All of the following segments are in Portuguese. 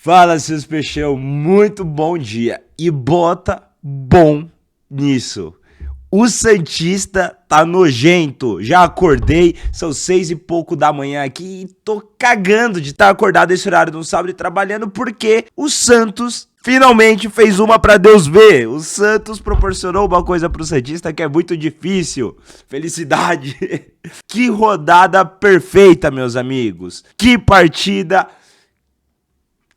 Fala, seus peixão, muito bom dia e bota bom nisso. O Santista tá nojento, já acordei, são 6 e pouco da manhã aqui e tô cagando de estar acordado esse horário no sábado e trabalhando porque o Santos finalmente fez uma pra Deus ver. O Santos proporcionou uma coisa pro Santista que é muito difícil. Felicidade. Que rodada perfeita, meus amigos. Que partida.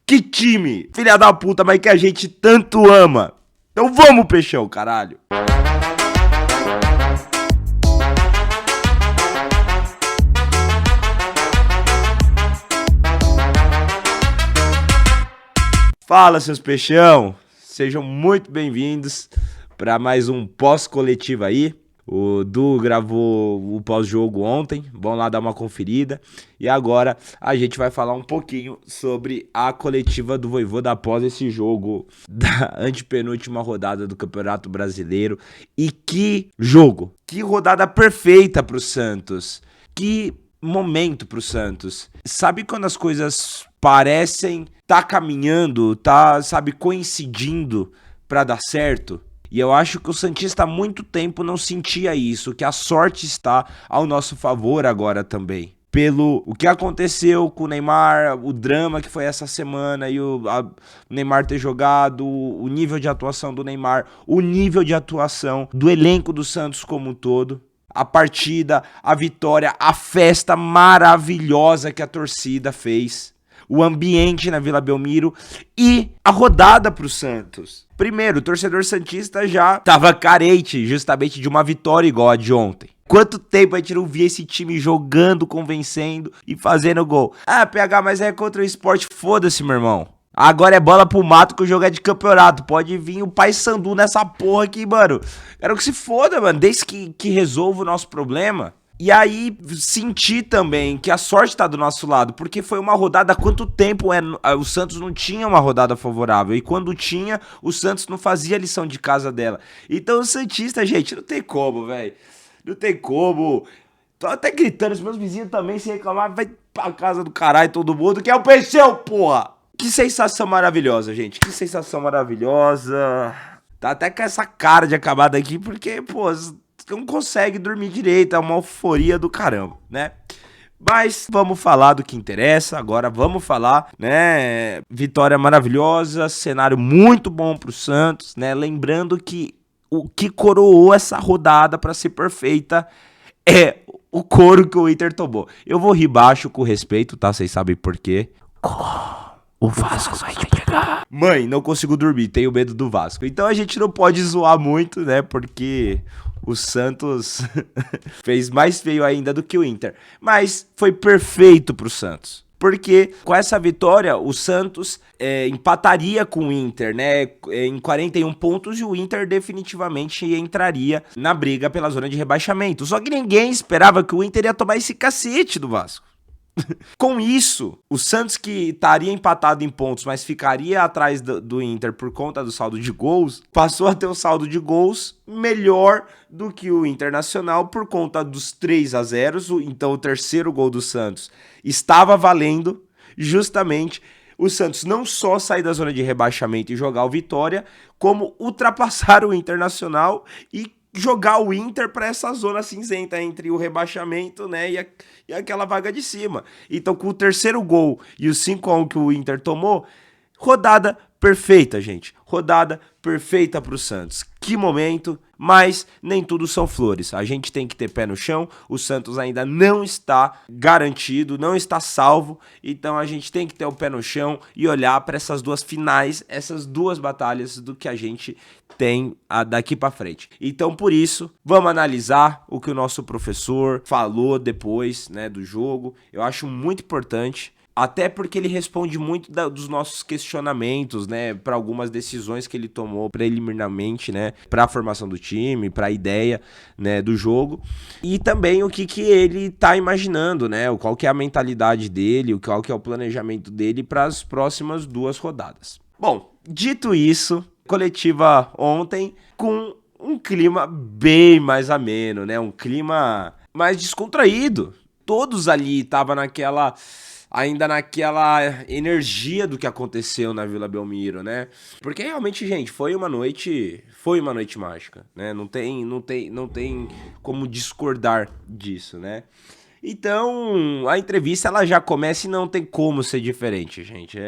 Que time, filha da puta, mas que a gente tanto ama. Então vamos, peixão, caralho. Fala, seus peixão. Sejam muito bem-vindos para mais um pós-coletivo aí. O Du gravou o pós-jogo ontem, vamos lá dar uma conferida. E agora a gente vai falar um pouquinho sobre a coletiva do Vojvoda após esse jogo da antepenúltima rodada do Campeonato Brasileiro. E que jogo! Que rodada perfeita pro Santos! Que momento pro Santos! Sabe quando as coisas parecem tá caminhando, tá, sabe, coincidindo pra dar certo? E eu acho que o Santista há muito tempo não sentia isso, que a sorte está ao nosso favor agora também. Pelo o que aconteceu com o Neymar, o drama que foi essa semana e o Neymar ter jogado, o nível de atuação do Neymar, o nível de atuação do elenco do Santos como um todo. A partida, a vitória, a festa maravilhosa que a torcida fez. O ambiente na Vila Belmiro e a rodada pro Santos. Primeiro, o torcedor santista já tava carente justamente de uma vitória igual a de ontem. Quanto tempo a gente não via esse time jogando, convencendo e fazendo gol? Ah, PH, mas é contra o Sport, foda-se, meu irmão. Agora é bola pro mato que o jogo é de campeonato. Pode vir o Paysandu nessa porra aqui, mano. Quero que se foda, mano, desde que resolva o nosso problema. E aí, senti também que a sorte tá do nosso lado, porque foi uma rodada, há quanto tempo o Santos não tinha uma rodada favorável, e quando tinha, o Santos não fazia a lição de casa dela. Então o Santista, gente, não tem como, velho, não tem como. Tô até gritando, os meus vizinhos também, se reclamar, vai pra casa do caralho todo mundo, que é o Peixão, porra! Que sensação maravilhosa, gente, que sensação maravilhosa. Tá até com essa cara de acabada aqui, porque, pô, não consegue dormir direito, é uma euforia do caramba, né? Mas vamos falar do que interessa, agora vamos falar, né? Vitória maravilhosa, cenário muito bom pro Santos, né? Lembrando que o que coroou essa rodada para ser perfeita é o couro que o Inter tomou. Eu vou rir baixo com respeito, tá? Vocês sabem por quê. O Vasco vai te pegar. Mãe, não consigo dormir, tenho medo do Vasco. Então a gente não pode zoar muito, né? Porque o Santos fez mais feio ainda do que o Inter. Mas foi perfeito pro Santos. Porque com essa vitória, o Santos empataria com o Inter, né? Em 41 pontos, e o Inter definitivamente entraria na briga pela zona de rebaixamento. Só que ninguém esperava que o Inter ia tomar esse cacete do Vasco. Com isso, o Santos, que estaria empatado em pontos, mas ficaria atrás do Inter por conta do saldo de gols, passou a ter um saldo de gols melhor do que o Internacional por conta dos 3-0. Então o terceiro gol do Santos estava valendo justamente o Santos não só sair da zona de rebaixamento e jogar o Vitória, como ultrapassar o Internacional e jogar o Inter para essa zona cinzenta entre o rebaixamento, né, e aquela vaga de cima. Então, com o terceiro gol e o 5-1 que o Inter tomou, rodada perfeita, gente. Rodada perfeita pro Santos. Que momento, mas nem tudo são flores. A gente tem que ter pé no chão. O Santos ainda não está garantido, não está salvo. Então a gente tem que ter o pé no chão e olhar para essas duas finais, essas duas batalhas do que a gente tem daqui para frente. Então, por isso, vamos analisar o que o nosso professor falou depois, né, do jogo. Eu acho muito importante. Até porque ele responde muito dos nossos questionamentos, né, para algumas decisões que ele tomou preliminarmente, né, para a formação do time, para a ideia, né, do jogo, e também o que ele tá imaginando, né, qual que é a mentalidade dele, qual que é o planejamento dele para as próximas duas rodadas. Bom, dito isso, coletiva ontem com um clima bem mais ameno, né, um clima mais descontraído. Todos ali estavam naquela ainda naquela energia do que aconteceu na Vila Belmiro, né? Porque realmente, gente, foi uma noite mágica, né? Não tem como discordar disso, né? Então, a entrevista ela já começa e não tem como ser diferente, gente.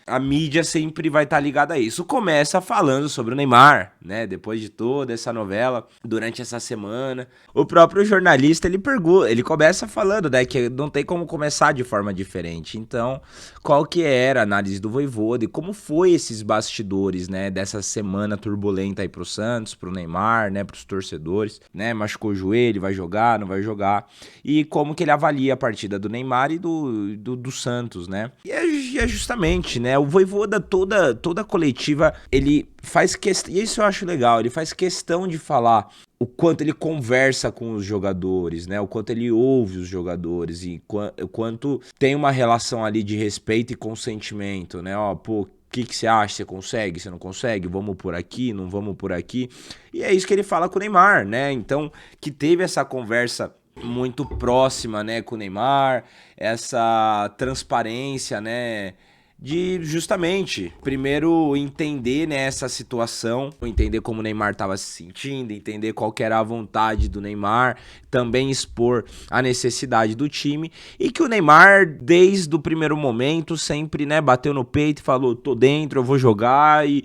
A mídia sempre vai estar ligada a isso. Começa falando sobre o Neymar, né? Depois de toda essa novela, durante essa semana, o próprio jornalista ele começa falando, né, que não tem como começar de forma diferente. Então, qual que era a análise do Vojvoda e como foi esses bastidores, né, dessa semana turbulenta aí pro Santos, pro Neymar, né, pros torcedores, né? Machucou o joelho, vai jogar, não vai jogar. E como que ele avalia a partida do Neymar e do Santos, né? E é justamente, né? O Vojvoda toda a coletiva, ele faz questão, e isso eu acho legal, ele faz questão de falar o quanto ele conversa com os jogadores, né? O quanto ele ouve os jogadores e o quanto tem uma relação ali de respeito e consentimento, né? Ó, pô, o que você acha? Você consegue? Você não consegue? Vamos por aqui? Não vamos por aqui? E é isso que ele fala com o Neymar, né? Então, que teve essa conversa muito próxima, né, com o Neymar, essa transparência, né, de justamente, primeiro entender, né, essa situação, entender como o Neymar estava se sentindo, entender qual que era a vontade do Neymar, também expor a necessidade do time, e que o Neymar, desde o primeiro momento, sempre, né, bateu no peito e falou, tô dentro, eu vou jogar e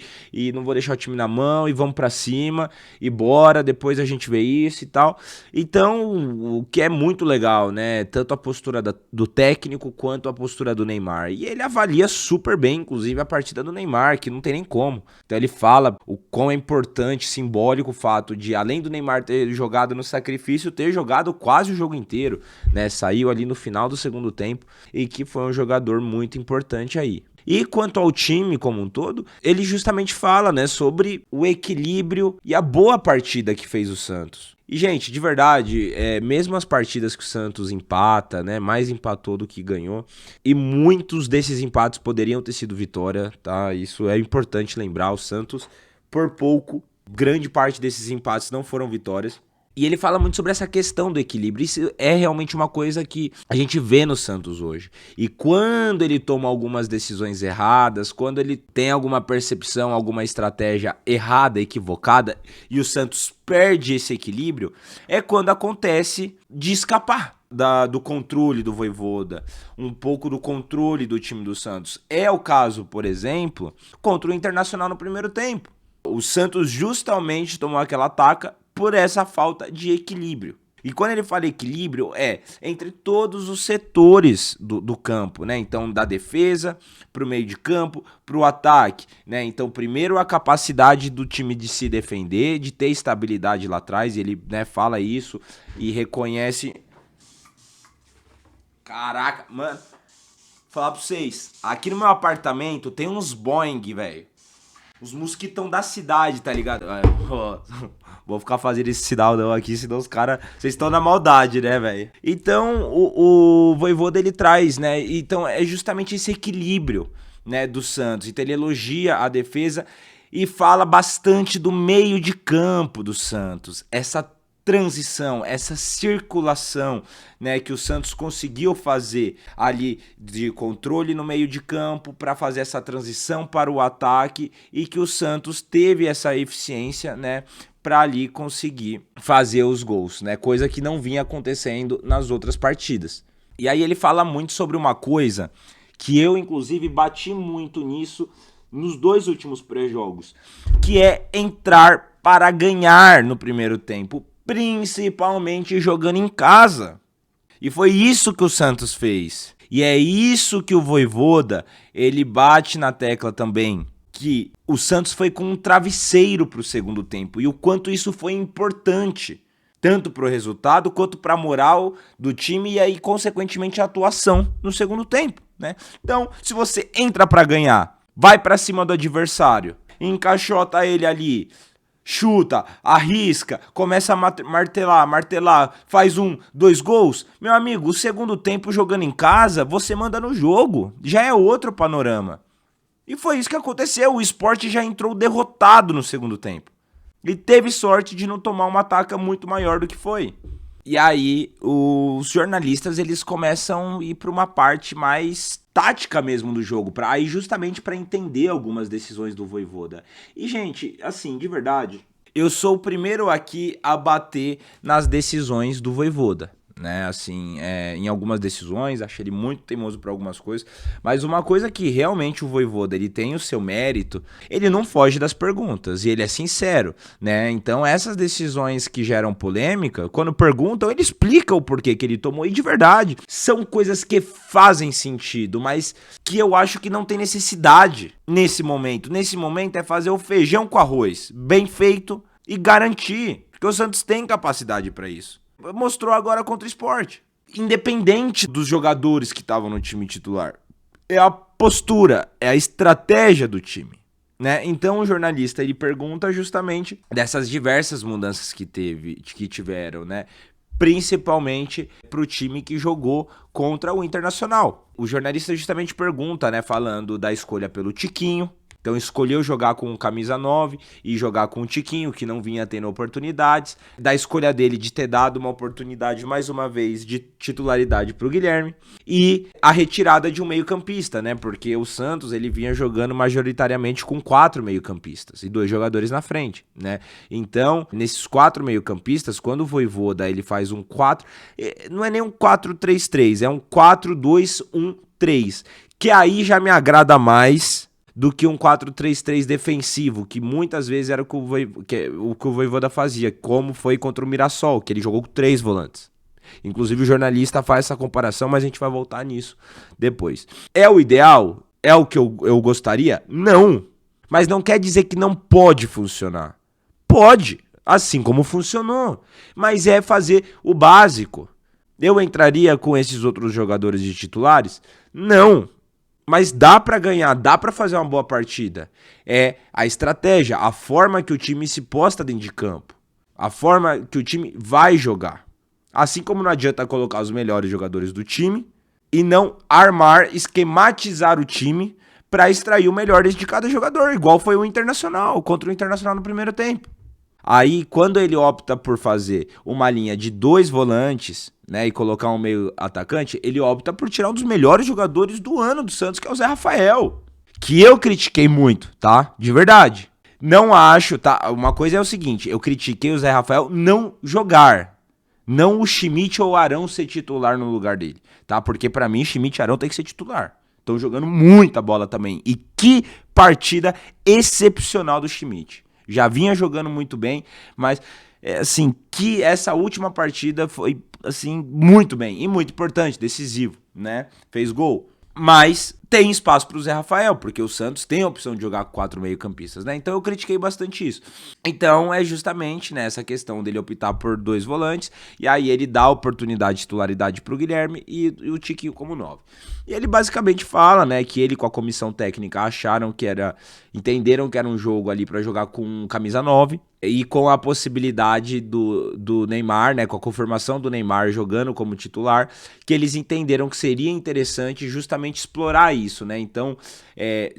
não vou deixar o time na mão, e vamos pra cima, e bora, depois a gente vê isso e tal. Então, o que é muito legal, né, tanto a postura do técnico quanto a postura do Neymar, e ele avalia super bem, inclusive, a partida do Neymar, que não tem nem como. Então ele fala o quão é importante, simbólico o fato de, além do Neymar ter jogado no sacrifício, ter jogado quase o jogo inteiro, né? Saiu ali no final do segundo tempo e que foi um jogador muito importante aí. E quanto ao time como um todo, ele justamente fala, né, sobre o equilíbrio e a boa partida que fez o Santos. E, gente, de verdade, mesmo as partidas que o Santos empata, né, mais empatou do que ganhou, e muitos desses empates poderiam ter sido vitória, tá? Isso é importante lembrar, o Santos, por pouco, grande parte desses empates não foram vitórias. E ele fala muito sobre essa questão do equilíbrio. Isso é realmente uma coisa que a gente vê no Santos hoje. E quando ele toma algumas decisões erradas, quando ele tem alguma percepção, alguma estratégia errada, equivocada, e o Santos perde esse equilíbrio, é quando acontece de escapar do controle do Vojvoda, um pouco do controle do time do Santos. É o caso, por exemplo, contra o Internacional no primeiro tempo. O Santos justamente tomou aquela ataca por essa falta de equilíbrio. E quando ele fala equilíbrio, é entre todos os setores do campo, né? Então, da defesa para o meio de campo, para o ataque, né? Então, primeiro a capacidade do time de se defender, de ter estabilidade lá atrás, e ele, né, fala isso e reconhece. Caraca, mano, vou falar pra vocês, aqui no meu apartamento tem uns Boeing, velho. Os mosquitão da cidade, tá ligado? Vou ficar fazendo esse sinal não aqui, senão os caras... Vocês estão na maldade, né, velho? Então, o Vojvoda, ele traz, né? Então, é justamente esse equilíbrio, né, do Santos. Então, ele elogia a defesa e fala bastante do meio de campo do Santos. Essa transição, essa circulação, né, que o Santos conseguiu fazer ali de controle no meio de campo para fazer essa transição para o ataque e que o Santos teve essa eficiência, né, para ali conseguir fazer os gols, né, coisa que não vinha acontecendo nas outras partidas. E aí ele fala muito sobre uma coisa que eu inclusive bati muito nisso nos dois últimos pré-jogos, que é entrar para ganhar no primeiro tempo, principalmente jogando em casa. E foi isso que o Santos fez. E é isso que o Vojvoda, ele bate na tecla também, que o Santos foi com um travesseiro pro segundo tempo e o quanto isso foi importante, tanto pro resultado quanto pra moral do time e aí consequentemente a atuação no segundo tempo, né? Então, se você entra pra ganhar, vai pra cima do adversário, encaixota ele ali, chuta, arrisca, começa a martelar, faz 2 gols. Meu amigo, o segundo tempo jogando em casa, você manda no jogo. Já é outro panorama. E foi isso que aconteceu. O Sport já entrou derrotado no segundo tempo. E teve sorte de não tomar uma ataca muito maior do que foi. E aí os jornalistas eles começam a ir para uma parte mais tática mesmo do jogo, para aí justamente para entender algumas decisões do Vojvoda. E gente, assim, de verdade, eu sou o primeiro aqui a bater nas decisões do Vojvoda, né? Assim, em algumas decisões, achei ele muito teimoso para algumas coisas, mas uma coisa que realmente o Vojvoda ele tem o seu mérito, ele não foge das perguntas e ele é sincero, né? Então essas decisões que geram polêmica, quando perguntam, ele explica o porquê que ele tomou e de verdade são coisas que fazem sentido, mas que eu acho que não tem necessidade nesse momento. Nesse momento é fazer o feijão com arroz, bem feito e garantir, porque o Santos tem capacidade para isso. Mostrou agora contra o Sport. Independente dos jogadores que estavam no time titular, é a postura, é a estratégia do time, né? Então o jornalista ele pergunta justamente dessas diversas mudanças que tiveram, né? Principalmente para o time que jogou contra o Internacional. O jornalista justamente pergunta, né? Falando da escolha pelo Tiquinho. Então escolheu jogar com o camisa 9 e jogar com o Tiquinho, que não vinha tendo oportunidades. Da escolha dele de ter dado uma oportunidade, mais uma vez, de titularidade para o Guilherme. E a retirada de um meio-campista, né? Porque o Santos ele vinha jogando majoritariamente com 4 meio-campistas e 2 jogadores na frente, né? Então, nesses 4 meio-campistas, quando o Vojvoda ele faz um 4, não é nem um 4-3-3, é um 4-2-1-3, que aí já me agrada mais do que um 4-3-3 defensivo, que muitas vezes era o que o Vojvoda fazia, como foi contra o Mirassol, que ele jogou com 3 volantes. Inclusive o jornalista faz essa comparação, mas a gente vai voltar nisso depois. É o ideal? É o que eu gostaria? Não. Mas não quer dizer que não pode funcionar. Pode, assim como funcionou. Mas é fazer o básico. Eu entraria com esses outros jogadores de titulares? Não. Mas dá pra ganhar, dá pra fazer uma boa partida. É a estratégia, a forma que o time se posta dentro de campo. A forma que o time vai jogar. Assim como não adianta colocar os melhores jogadores do time e não armar, esquematizar o time pra extrair o melhor de cada jogador, igual foi o Internacional, contra o Internacional no primeiro tempo. Aí, quando ele opta por fazer uma linha de 2 volantes, né, e colocar um meio atacante, ele opta por tirar um dos melhores jogadores do ano do Santos, que é o Zé Rafael. Que eu critiquei muito, tá? De verdade. Não acho, tá? Uma coisa é o seguinte, eu critiquei o Zé Rafael não jogar. Não o Schmidt ou o Arão ser titular no lugar dele, tá? Porque pra mim, Schmidt e Arão tem que ser titular. Estão jogando muita bola também. E que partida excepcional do Schmidt. Já vinha jogando muito bem, mas assim, que essa última partida foi assim muito bem e muito importante, decisivo, né? Fez gol, mas tem espaço para o Zé Rafael, porque o Santos tem a opção de jogar com 4 meio-campistas, né? Então eu critiquei bastante isso. Então é justamente nessa questão dele optar por 2 volantes, e aí ele dá a oportunidade de titularidade para o Guilherme e o Tiquinho como 9. E ele basicamente fala, né, que ele com a comissão técnica entenderam que era um jogo ali para jogar com camisa 9, e com a possibilidade do Neymar, né, com a confirmação do Neymar jogando como titular, que eles entenderam que seria interessante justamente explorar isso, né? Então,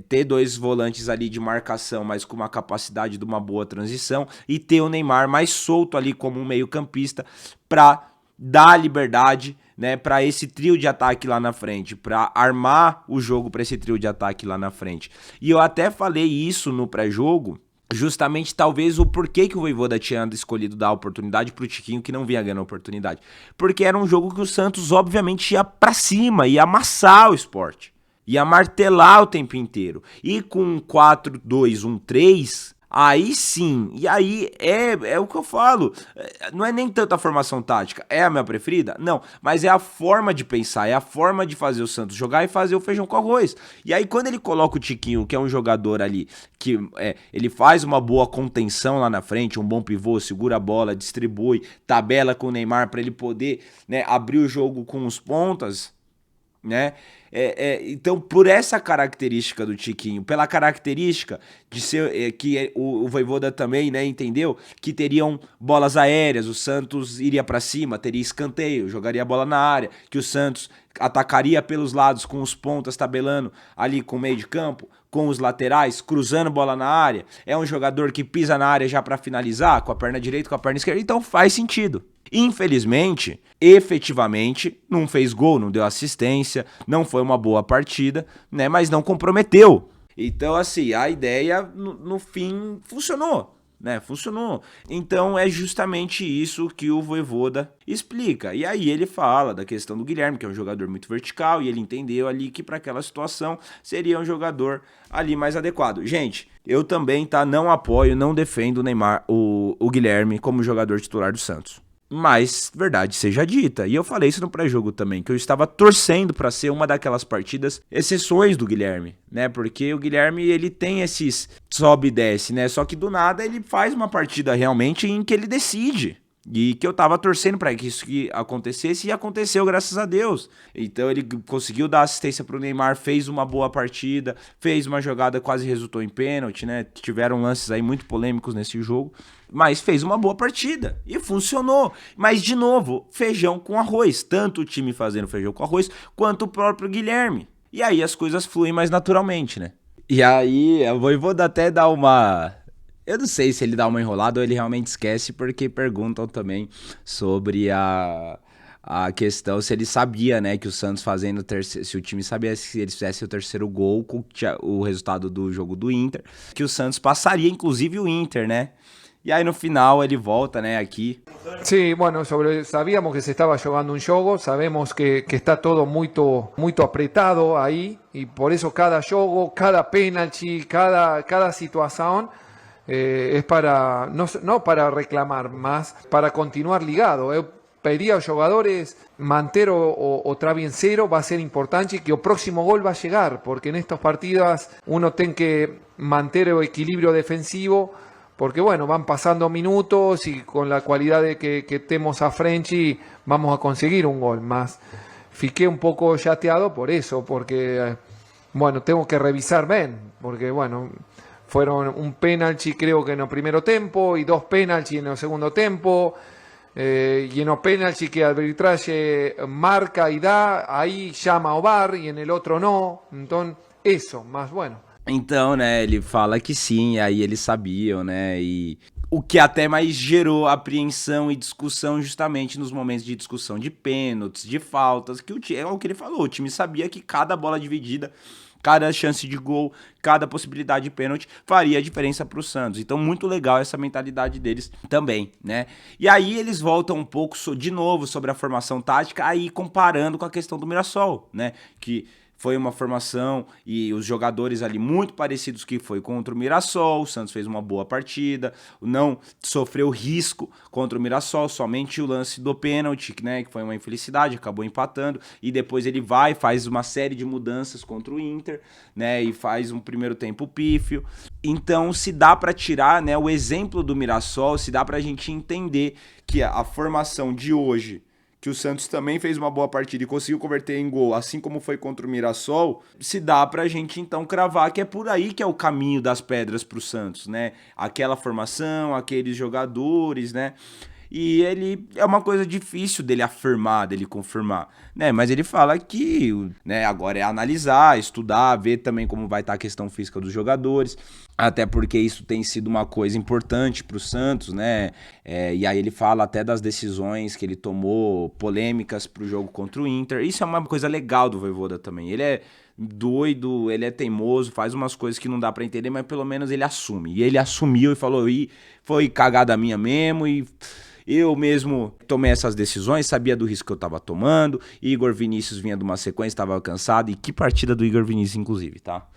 ter 2 volantes ali de marcação, mas com uma capacidade de uma boa transição, e ter o Neymar mais solto ali como um meio-campista para dar liberdade, né, para esse trio de ataque lá na frente, para armar o jogo para esse trio de ataque lá na frente. E eu até falei isso no pré-jogo, justamente talvez o porquê que o Vojvoda tinha escolhido dar a oportunidade pro Tiquinho, que não vinha ganhando a oportunidade. Porque era um jogo que o Santos obviamente ia pra cima, ia amassar o Sport, ia martelar o tempo inteiro. E com um 4-2-1-3, aí sim, e aí é o que eu falo, não é nem tanto a formação tática, é a minha preferida? Não, mas é a forma de pensar, é a forma de fazer o Santos jogar e fazer o feijão com arroz. E aí quando ele coloca o Tiquinho, que é um jogador ali, que ele faz uma boa contenção lá na frente, um bom pivô, segura a bola, distribui, tabela com o Neymar para ele poder, né, abrir o jogo com os pontas, né? Então, por essa característica do Tiquinho, pela característica de ser que o Vojvoda também, né, entendeu que teriam bolas aéreas, o Santos iria para cima, teria escanteio, jogaria a bola na área, que o Santos atacaria pelos lados com os pontas tabelando ali com o meio de campo, com os laterais, cruzando bola na área. É um jogador que pisa na área já para finalizar, com a perna direita, com a perna esquerda, então faz sentido. Infelizmente, efetivamente, não fez gol, não deu assistência, não foi uma boa partida, né? Mas não comprometeu. Então, assim, a ideia no fim funcionou. Né, funcionou. Então é justamente isso que o Vojvoda explica. E aí ele fala da questão do Guilherme, que é um jogador muito vertical, e ele entendeu ali que para aquela situação seria um jogador ali mais adequado. Gente, eu também não apoio, não defendo o Neymar, o Guilherme como jogador titular do Santos. Mas, verdade seja dita, e eu falei isso no pré-jogo também, que eu estava torcendo para ser uma daquelas partidas exceções do Guilherme, né? Porque o Guilherme, ele tem esses sobe e desce, né? Só que do nada ele faz uma partida realmente em que ele decide. E que eu tava torcendo para que isso acontecesse e aconteceu, graças a Deus. Então ele conseguiu dar assistência pro Neymar, fez uma boa partida, fez uma jogada, quase resultou em pênalti, né? Tiveram lances aí muito polêmicos nesse jogo, mas fez uma boa partida e funcionou. Mas de novo, feijão com arroz, tanto o time fazendo feijão com arroz quanto o próprio Guilherme. E aí as coisas fluem mais naturalmente, né? E aí, eu vou até dar uma. Eu não sei se ele dá uma enrolada ou ele realmente esquece, porque perguntam também sobre a questão se ele sabia, né, que o Santos fazendo o terceiro, se o time sabia se eles fizessem o terceiro gol com o resultado do jogo do Inter, que o Santos passaria, inclusive o Inter, né? E aí no final ele volta, né, aqui. Sí, bueno, sabíamos que se estaba jugando un juego, sabemos que está todo muy apretado ahí y por eso cada juego, cada penalti, cada situación es para, no para reclamar más, para continuar ligado. Pediría a los jugadores mantener o Travincero va a ser importante que el próximo gol va a llegar, porque en estos partidos uno tiene que mantener el equilibrio defensivo, porque bueno, van pasando minutos y con la cualidad de que estemos a Frenchy vamos a conseguir un gol más. Fiqué un poco yateado por eso, porque bueno, tengo que revisar bien, porque bueno, fueron un penalti creo que en el primer tiempo y 2 penalti en el segundo tiempo. Y en el penalti que el arbitraje marca y da, ahí llama o VAR y en el otro no. Entonces, eso, más bueno. Então, né, ele fala que sim, aí eles sabiam, né, e o que até mais gerou apreensão e discussão justamente nos momentos de discussão de pênaltis, de faltas, que é o que ele falou, o time sabia que cada bola dividida, cada chance de gol, cada possibilidade de pênalti faria a diferença para o Santos. Então, muito legal essa mentalidade deles também, né? E aí eles voltam um pouco de novo sobre a formação tática, aí comparando com a questão do Mirassol, né, que foi uma formação e os jogadores ali muito parecidos que foi contra o Mirassol. O Santos fez uma boa partida, não sofreu risco contra o Mirassol, somente o lance do pênalti, né, que foi uma infelicidade, acabou empatando, e depois ele vai, faz uma série de mudanças contra o Inter, né, e faz um primeiro tempo pífio. Então se dá para tirar, né, o exemplo do Mirassol, se dá pra gente entender que a formação de hoje, que o Santos também fez uma boa partida e conseguiu converter em gol, assim como foi contra o Mirassol, se dá pra gente então cravar que é por aí que é o caminho das pedras pro Santos, né? Aquela formação, aqueles jogadores, né? E ele é uma coisa difícil dele afirmar, dele confirmar, né? Mas ele fala que, né, agora é analisar, estudar, ver também como vai estar a questão física dos jogadores, até porque isso tem sido uma coisa importante pro Santos, né? E aí ele fala até das decisões que ele tomou, polêmicas pro jogo contra o Inter. Isso é uma coisa legal do Vojvoda também. Ele é doido, ele é teimoso, faz umas coisas que não dá pra entender, mas pelo menos ele assume. E ele assumiu e falou, e foi cagada minha mesmo, e eu mesmo tomei essas decisões, sabia do risco que eu tava tomando. Igor Vinícius vinha de uma sequência, tava cansado. E que partida do Igor Vinícius, inclusive, tá?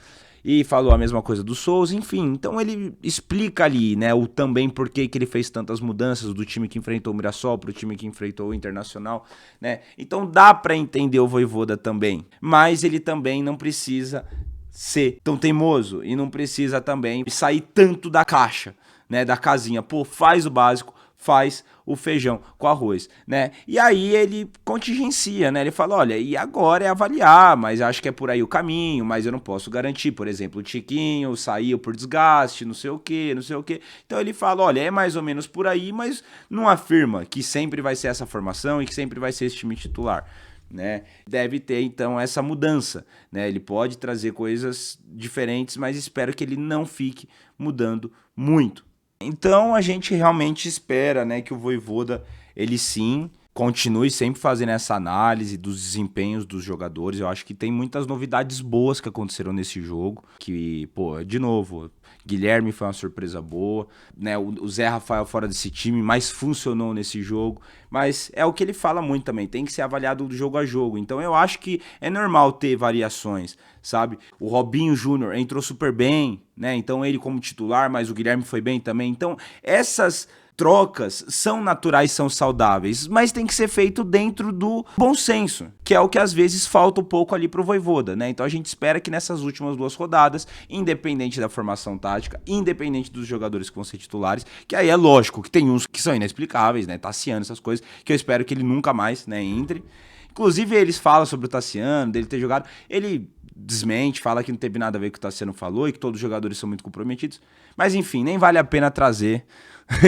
E falou a mesma coisa do Souza, enfim. Então ele explica ali, né, o também por que ele fez tantas mudanças do time que enfrentou o Mirassol pro time que enfrentou o Internacional, né? Então dá pra entender o Vojvoda também. Mas ele também não precisa ser tão teimoso e não precisa também sair tanto da caixa, né, da casinha. Pô, faz o básico, faz o feijão com arroz, né? E aí ele contingencia, né? Ele fala, olha, e agora é avaliar, mas acho que é por aí o caminho, mas eu não posso garantir. Por exemplo, o Tiquinho saiu por desgaste, não sei o quê, não sei o quê. Então ele fala, olha, é mais ou menos por aí, mas não afirma que sempre vai ser essa formação e que sempre vai ser esse time titular, né? Deve ter então essa mudança, né? Ele pode trazer coisas diferentes, mas espero que ele não fique mudando muito, Então a gente realmente espera, né, que o Vojvoda, ele sim, continue sempre fazendo essa análise dos desempenhos dos jogadores. Eu acho que tem muitas novidades boas que aconteceram nesse jogo, que, pô, de novo, Guilherme foi uma surpresa boa, né? O Zé Rafael fora desse time, mas funcionou nesse jogo. Mas é o que ele fala muito também, tem que ser avaliado do jogo a jogo. Então eu acho que é normal ter variações, sabe? O Robinho Júnior entrou super bem, né? Então ele como titular, mas o Guilherme foi bem também. Então essas trocas são naturais, são saudáveis, mas tem que ser feito dentro do bom senso, que é o que às vezes falta um pouco ali pro Vojvoda, né? Então a gente espera que nessas últimas 2 rodadas, independente da formação tática, independente dos jogadores que vão ser titulares, que aí é lógico que tem uns que são inexplicáveis, né? Tassiano, essas coisas, que eu espero que ele nunca mais, né, entre. Inclusive eles falam sobre o Tassiano, dele ter jogado, ele desmente, fala que não teve nada a ver com o que o Tassiano falou e que todos os jogadores são muito comprometidos, mas enfim, nem vale a pena trazer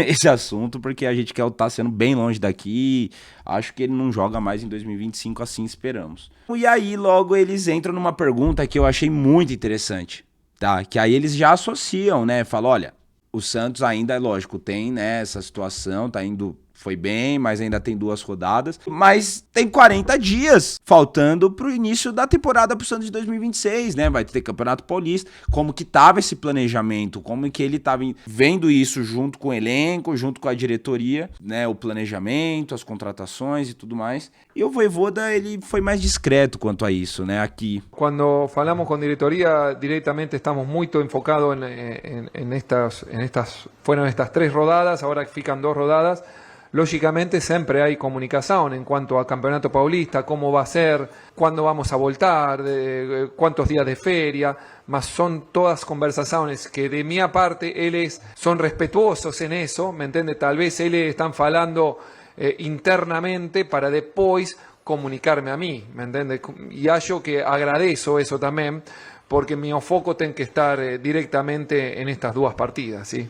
esse assunto, porque a gente quer o Tassiano bem longe daqui, acho que ele não joga mais em 2025, assim esperamos. E aí logo eles entram numa pergunta que eu achei muito interessante, tá? Que aí eles já associam, né? Falam, olha, o Santos ainda, lógico, tem, né, essa situação, tá indo... Foi bem, mas ainda tem 2 rodadas. Mas tem 40 dias faltando pro início da temporada pro Santos de 2026, né? Vai ter Campeonato Paulista. Como que tava esse planejamento? Como que ele tava vendo isso junto com o elenco, junto com a diretoria, né? O planejamento, as contratações e tudo mais. E o Vojvoda, ele foi mais discreto quanto a isso, né? Aqui. Cuando falamos con diretoría, directamente estamos muy enfocados fueron estas 3 rodadas, ahora fican 2 rodadas. Lógicamente siempre hay comunicación en cuanto a Campeonato Paulista, cómo va a ser, cuándo vamos a voltar, cuántos días de feria, mas son todas conversaciones que de mi parte son respetuosos en eso, ¿me entiende? Tal vez ellos están falando internamente para después comunicarme a mí, ¿me entiende? Y yo que agradezco eso también, porque mi foco tiene que estar directamente en estas 2 partidas, ¿sí?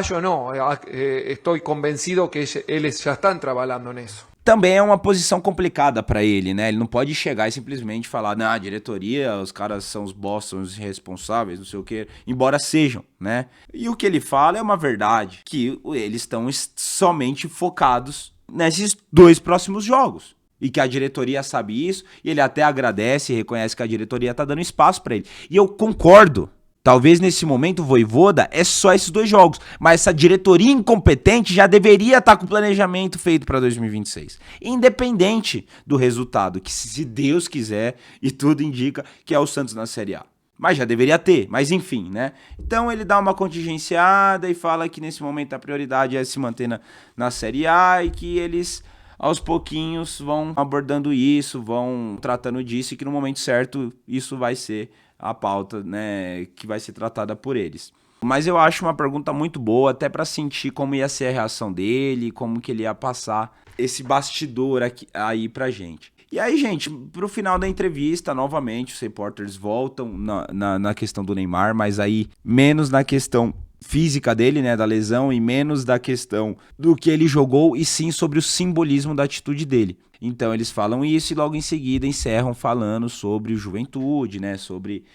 Yo no, estoy convencido que eles já estão trabalhando nisso. Também é uma posição complicada pra ele, né? Ele não pode chegar e simplesmente falar, não, a diretoria, os caras são os boss, são os irresponsáveis, não sei o que, embora sejam, né? E o que ele fala é uma verdade, que eles estão somente focados nesses 2 próximos jogos. E que a diretoria sabe isso, e ele até agradece e reconhece que a diretoria tá dando espaço pra ele. E eu concordo. Talvez nesse momento o Vojvoda é só esses 2 jogos, mas essa diretoria incompetente já deveria estar com o planejamento feito para 2026, independente do resultado, que se Deus quiser, e tudo indica que é o Santos na Série A. Mas já deveria ter, mas enfim, né? Então ele dá uma contingenciada e fala que nesse momento a prioridade é se manter na Série A e que eles... aos pouquinhos vão abordando isso, vão tratando disso e que no momento certo isso vai ser a pauta, né, que vai ser tratada por eles. Mas eu acho uma pergunta muito boa, até para sentir como ia ser a reação dele, como que ele ia passar esse bastidor aqui, aí pra gente. E aí, gente, pro final da entrevista, novamente, os repórteres voltam na questão do Neymar, mas aí menos na questão física dele, né, da lesão, e menos da questão do que ele jogou, e sim sobre o simbolismo da atitude dele. Então eles falam isso e logo em seguida encerram falando sobre o Juventude, né, sobre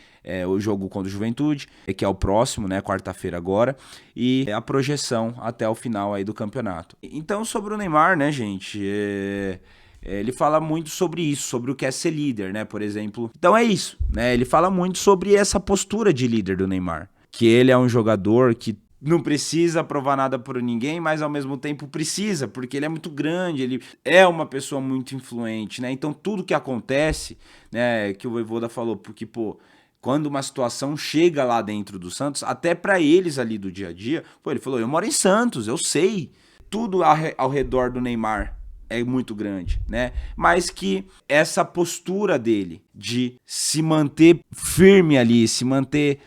o jogo contra o Juventude, que é o próximo, né, quarta-feira agora, e a projeção até o final aí do campeonato. Então sobre o Neymar, né, gente, ele fala muito sobre isso, sobre o que é ser líder, né, por exemplo. Então é isso, né, ele fala muito sobre essa postura de líder do Neymar, que ele é um jogador que não precisa provar nada por ninguém, mas ao mesmo tempo precisa, porque ele é muito grande, ele é uma pessoa muito influente, né? Então tudo que acontece, né, que o Vojvoda falou, porque, pô, quando uma situação chega lá dentro do Santos, até pra eles ali do dia a dia, pô, ele falou, eu moro em Santos, eu sei, tudo ao redor do Neymar é muito grande, né? Mas que essa postura dele de se manter firme ali, se manter...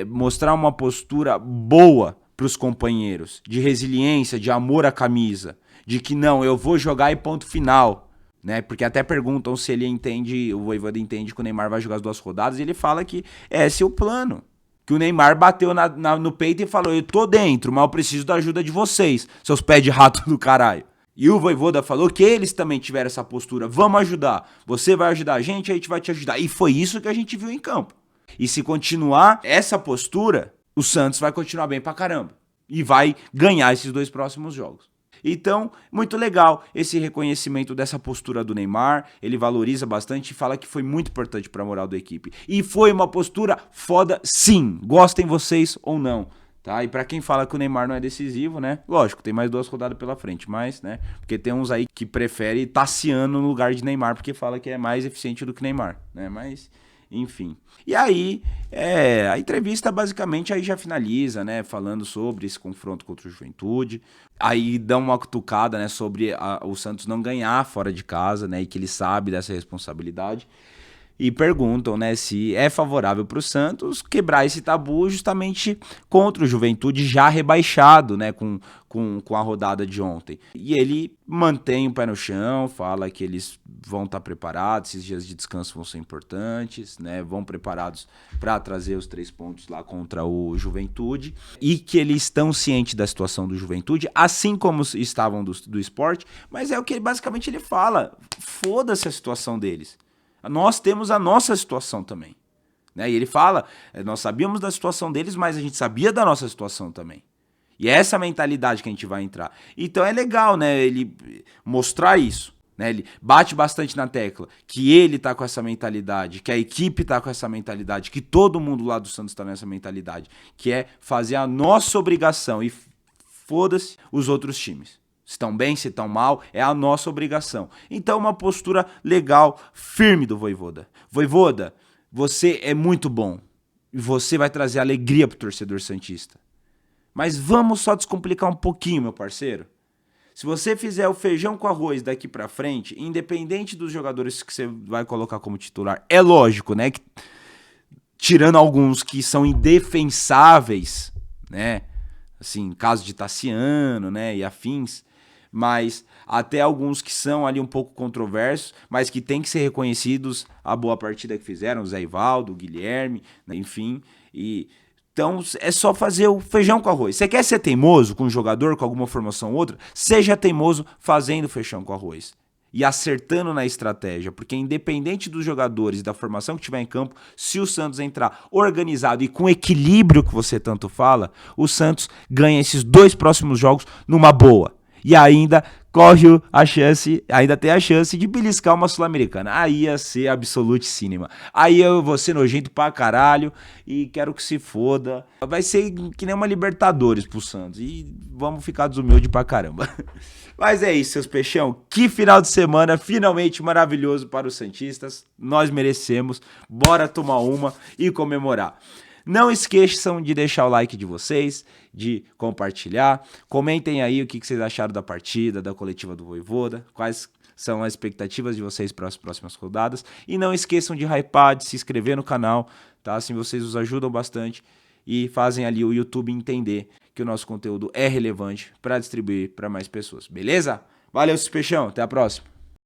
mostrar uma postura boa para os companheiros, de resiliência, de amor à camisa, de que não, eu vou jogar e ponto final, né? Porque até perguntam se ele entende, o Vojvoda entende que o Neymar vai jogar as 2 rodadas, e ele fala que esse é o plano, que o Neymar bateu no peito e falou, eu tô dentro, mas eu preciso da ajuda de vocês, seus pés de rato do caralho. E o Vojvoda falou que eles também tiveram essa postura, vamos ajudar, você vai ajudar a gente vai te ajudar, e foi isso que a gente viu em campo. E se continuar essa postura, o Santos vai continuar bem pra caramba. e vai ganhar esses 2 próximos jogos. Então, muito legal esse reconhecimento dessa postura do Neymar, ele valoriza bastante e fala que foi muito importante para a moral da equipe. E foi uma postura foda sim, gostem vocês ou não. Tá? E pra quem fala que o Neymar não é decisivo, né? Lógico, tem mais 2 rodadas pela frente, mas, né? Porque tem uns aí que preferem Tassiano no lugar de Neymar, porque fala que é mais eficiente do que Neymar, né? Mas, enfim. E aí, a entrevista basicamente aí já finaliza, né? Falando sobre esse confronto contra o Juventude. Aí dá uma cutucada, né? Sobre o Santos não ganhar fora de casa, né? E que ele sabe dessa responsabilidade. E perguntam, né, se é favorável para o Santos quebrar esse tabu justamente contra o Juventude já rebaixado, né, com a rodada de ontem. E ele mantém o pé no chão, fala que eles vão estar preparados, esses dias de descanso vão ser importantes, né, vão preparados para trazer os 3 pontos lá contra o Juventude, e que eles estão cientes da situação do Juventude, assim como estavam do Sport, mas é o que basicamente ele fala, foda-se a situação deles. Nós temos a nossa situação também, né? E ele fala, nós sabíamos da situação deles, mas a gente sabia da nossa situação também. E é essa mentalidade que a gente vai entrar. Então é legal, né, ele mostrar isso, né? Ele bate bastante na tecla que ele tá com essa mentalidade, que a equipe tá com essa mentalidade, que todo mundo lá do Santos tá nessa mentalidade, que é fazer a nossa obrigação e foda-se os outros times. Se estão bem, se estão mal, é a nossa obrigação. Então, uma postura legal, firme do Vojvoda. Vojvoda, você é muito bom. E você vai trazer alegria pro torcedor santista. Mas vamos só descomplicar um pouquinho, meu parceiro. Se você fizer o feijão com arroz daqui pra frente, independente dos jogadores que você vai colocar como titular, é lógico, né? Que, tirando alguns que são indefensáveis, né? Assim, caso de Tassiano, né? E afins. Mas até alguns que são ali um pouco controversos, mas que tem que ser reconhecidos a boa partida que fizeram, o Zé Ivaldo, o Guilherme, né, enfim. Então é só fazer o feijão com arroz. Você quer ser teimoso com um jogador, com alguma formação ou outra? Seja teimoso fazendo feijão com arroz. E acertando na estratégia, porque independente dos jogadores e da formação que tiver em campo, se o Santos entrar organizado e com equilíbrio que você tanto fala, o Santos ganha esses 2 próximos jogos numa boa. E ainda corre a chance, ainda tem a chance de beliscar uma Sul-Americana. Aí ia ser absolute cinema. Aí eu vou ser nojento pra caralho e quero que se foda. Vai ser que nem uma Libertadores pro Santos. E vamos ficar desumilde pra caramba. Mas é isso, seus peixão. Que final de semana finalmente maravilhoso para os santistas. Nós merecemos. Bora tomar uma e comemorar. Não esqueçam de deixar o like de vocês, de compartilhar. Comentem aí o que vocês acharam da partida, da coletiva do Vojvoda, quais são as expectativas de vocês para as próximas rodadas. E não esqueçam de hypar, de se inscrever no canal, tá? Assim vocês nos ajudam bastante e fazem ali o YouTube entender que o nosso conteúdo é relevante para distribuir para mais pessoas, beleza? Valeu, peixão, até a próxima.